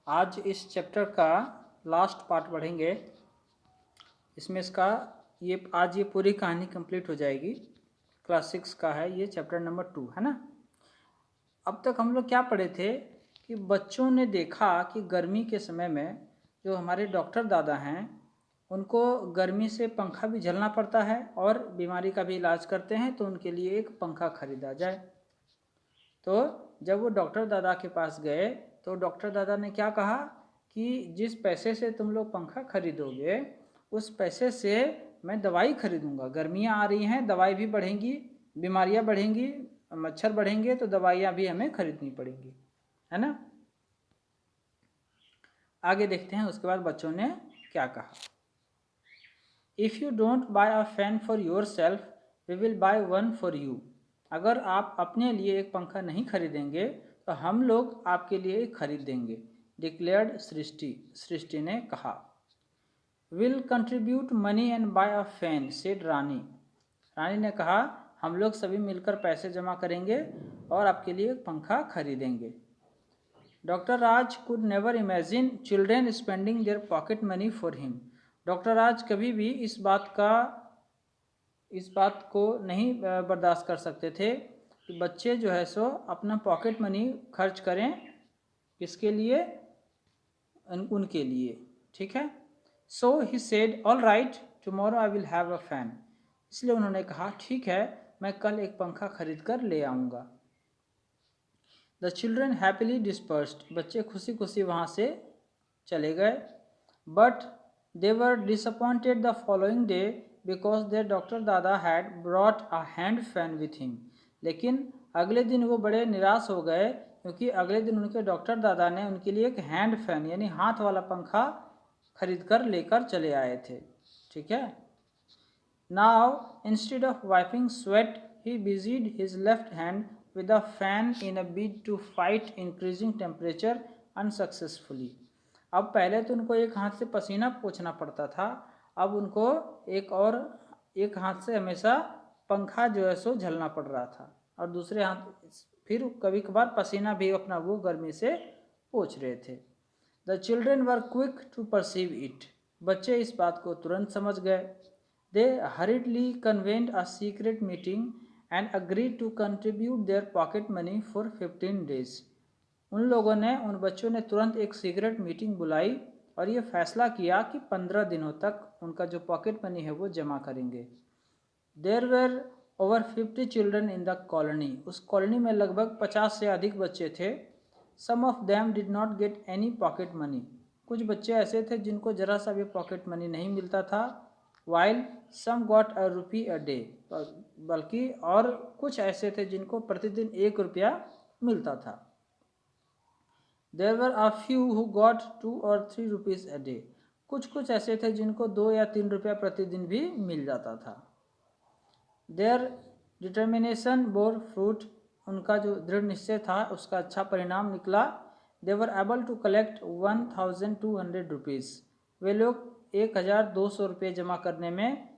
आज इस चैप्टर का लास्ट पार्ट पढ़ेंगे। इसमें इसका आज ये पूरी कहानी कंप्लीट हो जाएगी। क्लास 6 का है ये, चैप्टर नंबर 2 है ना। अब तक हम लोग क्या पढ़े थे कि बच्चों ने देखा कि गर्मी के समय में जो हमारे डॉक्टर दादा हैं उनको गर्मी से पंखा भी झेलना पड़ता है और बीमारी का भी इलाज करते हैं, तो उनके लिए एक पंखा खरीदा जाए। तो जब वो डॉक्टर दादा के पास गए तो डॉक्टर दादा ने क्या कहा कि जिस पैसे से तुम लोग पंखा खरीदोगे उस पैसे से मैं दवाई खरीदूंगा। गर्मियाँ आ रही हैं, दवाई भी बढ़ेंगी, बीमारियाँ बढ़ेंगी, मच्छर बढ़ेंगे, तो दवाइयाँ भी हमें खरीदनी पड़ेंगी, है ना। आगे देखते हैं उसके बाद बच्चों ने क्या कहा। If you don't buy a fan for yourself we will buy one for you. अगर आप अपने लिए एक पंखा नहीं खरीदेंगे तो हम लोग आपके लिए एक खरीद देंगे, डिक्लेयर्ड सृष्टि ने कहा। Will contribute money and buy a fan, said Rani ने कहा हम लोग सभी मिलकर पैसे जमा करेंगे और आपके लिए एक पंखा खरीदेंगे। Doctor Raj could never imagine children spending their pocket money for him. Doctor Raj कभी भी इस बात को नहीं बर्दाश्त कर सकते थे कि बच्चे जो है सो अपना पॉकेट मनी खर्च करें, किसके लिए, उनके लिए, ठीक है। So he said all right tomorrow I will have a fan. इसलिए उन्होंने कहा ठीक है, मैं कल एक पंखा खरीद कर ले आऊँगा। द चिल्ड्रन हैप्पीली डिस्पर्स्ड, बच्चे खुशी खुशी वहाँ से चले गए। But they were disappointed the following day because their doctor Dada had brought a hand fan with him. लेकिन अगले दिन वो बड़े निराश हो गए क्योंकि अगले दिन उनके डॉक्टर दादा ने उनके लिए एक हैंड फैन यानी हाथ वाला पंखा खरीद कर लेकर चले आए थे, ठीक है। Now, instead of wiping sweat, he busied his left hand with a fan in a bid to fight increasing temperature unsuccessfully. अब पहले तो उनको एक हाथ से पसीना पोंछना पड़ता था, अब उनको एक हाथ से हमेशा पंखा जो है सो झलना पड़ रहा था और दूसरे हाथ फिर कभी कभार पसीना भी अपना वो गर्मी से पोंछ रहे थे। The children were quick to perceive it, बच्चे इस बात को तुरंत समझ गए। They hurriedly convened a secret meeting and agreed to contribute their pocket money for 15 days. उन लोगों ने, उन बच्चों ने तुरंत एक सीक्रेट मीटिंग बुलाई और ये फैसला किया कि 15 दिनों तक उनका जो पॉकेट मनी है वो जमा करेंगे। There were over 50 children in the colony. उस कॉलोनी में लगभग 50 से अधिक बच्चे थे। Some of them did not get any pocket money. कुछ बच्चे ऐसे थे जिनको जरा सा भी पॉकेट मनी नहीं मिलता था। While some got a rupee a day, बल्कि और कुछ ऐसे थे जिनको प्रतिदिन 1 रुपया मिलता था। There were a few who got 2 or 3 rupees a day. कुछ ऐसे थे जिनको 2 या 3 रुपया प्रतिदिन भी मिल जाता था। Their determination bore fruit. उनका जो दृढ़ निश्चय था उसका अच्छा परिणाम निकला। They were able to collect 1200 rupees. वे लोग 1200 रुपये जमा करने में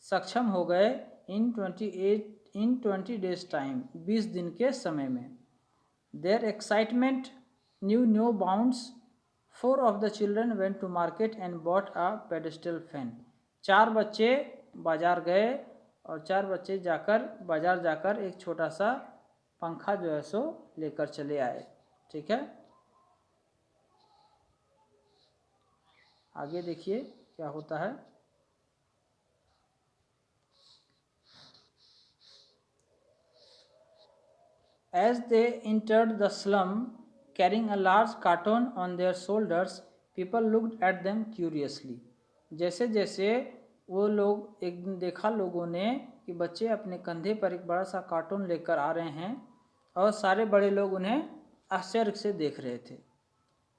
सक्षम हो गए इन 20 days टाइम, 20 दिन के समय में। Their excitement knew no bounds. 4 of the children went to market and bought a pedestal fan. 4 बच्चे बाजार गए और 4 बच्चे बाजार जाकर एक छोटा सा पंखा जो है सो लेकर चले आए, ठीक है। आगे देखिए क्या होता है। As they entered the slum, carrying a large carton on their shoulders, people looked at them curiously. जैसे जैसे वो लोग, एक दिन देखा लोगों ने कि बच्चे अपने कंधे पर एक बड़ा सा कार्टून लेकर आ रहे हैं और सारे बड़े लोग उन्हें आश्चर्य से देख रहे थे।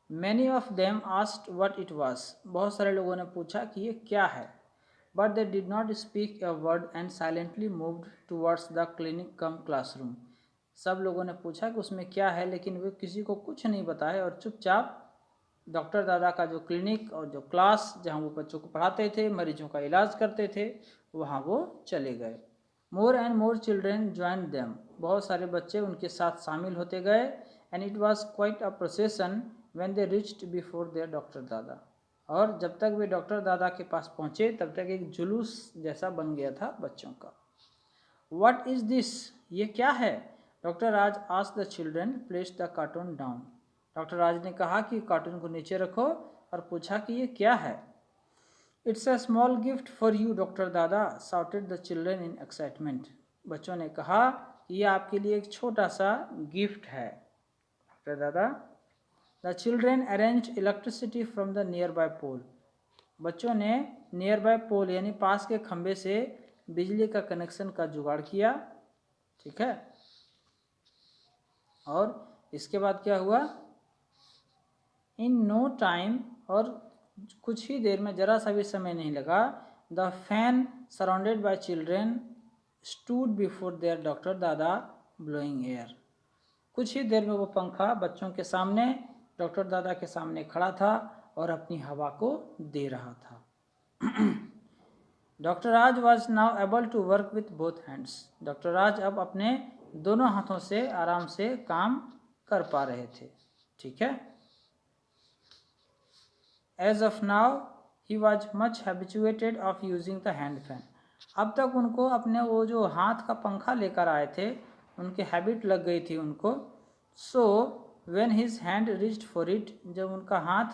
Many of them asked what it was. बहुत सारे लोगों ने पूछा कि ये क्या है। But they did not speak a word and silently moved towards the clinic cum classroom. सब लोगों ने पूछा कि उसमें क्या है, लेकिन वे किसी को कुछ नहीं बताए और चुपचाप डॉक्टर दादा का जो क्लिनिक और जो क्लास जहाँ वो बच्चों को पढ़ाते थे, मरीजों का इलाज करते थे, वहाँ वो चले गए। More and more children join them, बहुत सारे बच्चे उनके साथ शामिल होते गए। And it was quite a प्रोसेसन when they reached before their doctor दादा। और जब तक वे डॉक्टर दादा के पास पहुँचे तब तक एक जुलूस जैसा बन गया था बच्चों का। What is this? ये क्या है? Doctor Raj asked the children, place the cartoon down। Doctor Raj ने कहा कि कार्टून को नीचे रखो और पूछा कि ये क्या है। It's a small gift for you, doctor दादा, shouted the children in excitement। बच्चों ने कहा ये आपके लिए एक छोटा सा गिफ्ट है डॉक्टर दादा। The children arranged electricity from the nearby pole। बच्चों ने नियर पोल यानी पास के खंभे से बिजली का कनेक्शन का जुगाड़ किया, ठीक है। और इसके बाद क्या हुआ, इन नो टाइम, और कुछ ही देर में, जरा सा भी समय नहीं लगा, the fan surrounded by children stood before their doctor दादा ब्लोइंग एयर। कुछ ही देर में वो पंखा बच्चों के सामने, डॉक्टर दादा के सामने खड़ा था और अपनी हवा को दे रहा था। Doctor Raj was now able to work with both hands. Doctor Raj अब अपने दोनों हाथों से आराम से काम कर पा रहे थे, ठीक है। As of now he was much habituated of using the hand fan. अब तक उनको अपने वो जो हाथ का पंखा लेकर आए थे उनकी हैबिट लग गई थी उनको। So when his hand reached for it, जब उनका हाथ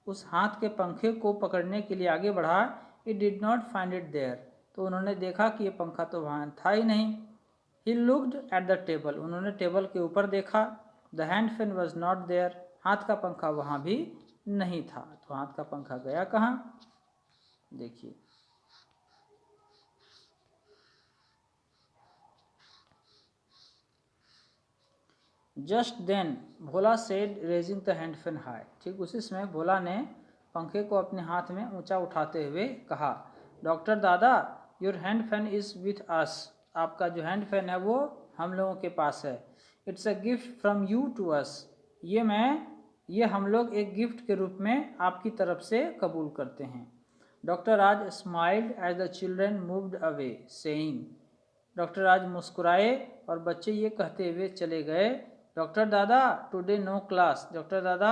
उस हाथ के पंखे को पकड़ने के लिए आगे बढ़ा, it did not find it there, तो उन्होंने देखा कि ये पंखा तो वहाँ था ही नहीं। He looked at the table, उन्होंने टेबल के ऊपर देखा। The hand fan was not there, हाथ का पंखा वहाँ भी नहीं था। तो हाथ का पंखा गया कहाँ, देखिए। Just then Bhola said raising the hand fan high. ठीक उसी समय भोला ने पंखे को अपने हाथ में ऊंचा उठाते हुए कहा, डॉक्टर दादा your hand fan is with us. आपका जो हैंड फैन है वो हम लोगों के पास है। It's a gift from you to us. ये हम लोग एक गिफ्ट के रूप में आपकी तरफ से कबूल करते हैं। Doctor Raj smiled as the children moved away saying. Doctor Raj मुस्कुराए और बच्चे ये कहते हुए चले गए, डॉक्टर दादा टुडे नो क्लास। डॉक्टर दादा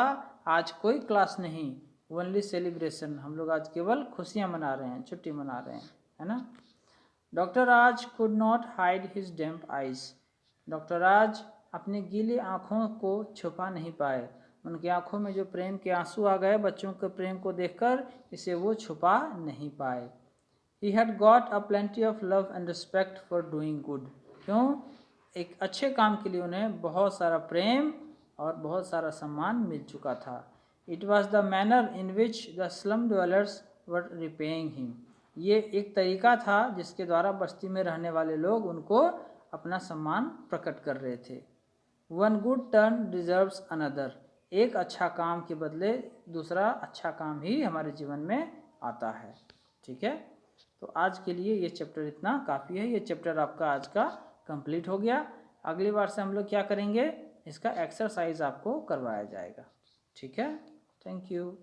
आज कोई क्लास नहीं, ओनली सेलिब्रेशन। हम लोग आज केवल खुशियाँ मना रहे हैं, छुट्टी मना रहे हैं, है ना। Doctor Raj could not hide his damp eyes. Doctor Raj अपनी गीली आँखों को छुपा नहीं पाए। उनकी आँखों में जो प्रेम के आंसू आ गए बच्चों के प्रेम को देखकर, इसे वो छुपा नहीं पाए। He had got a plenty of love and respect for doing good। क्यों, एक अच्छे काम के लिए उन्हें बहुत सारा प्रेम और बहुत सारा सम्मान मिल चुका था। It was the manner in which the slum dwellers were repaying him। ये एक तरीका था जिसके द्वारा बस्ती में रहने वाले लोग उनको अपना सम्मान प्रकट कर रहे थे। One good turn deserves another। एक अच्छा काम के बदले दूसरा अच्छा काम ही हमारे जीवन में आता है, ठीक है। तो आज के लिए ये चैप्टर इतना काफ़ी है। ये चैप्टर आपका आज का कंप्लीट हो गया। अगली बार से हम लोग क्या करेंगे, इसका एक्सरसाइज आपको करवाया जाएगा, ठीक है। Thank you.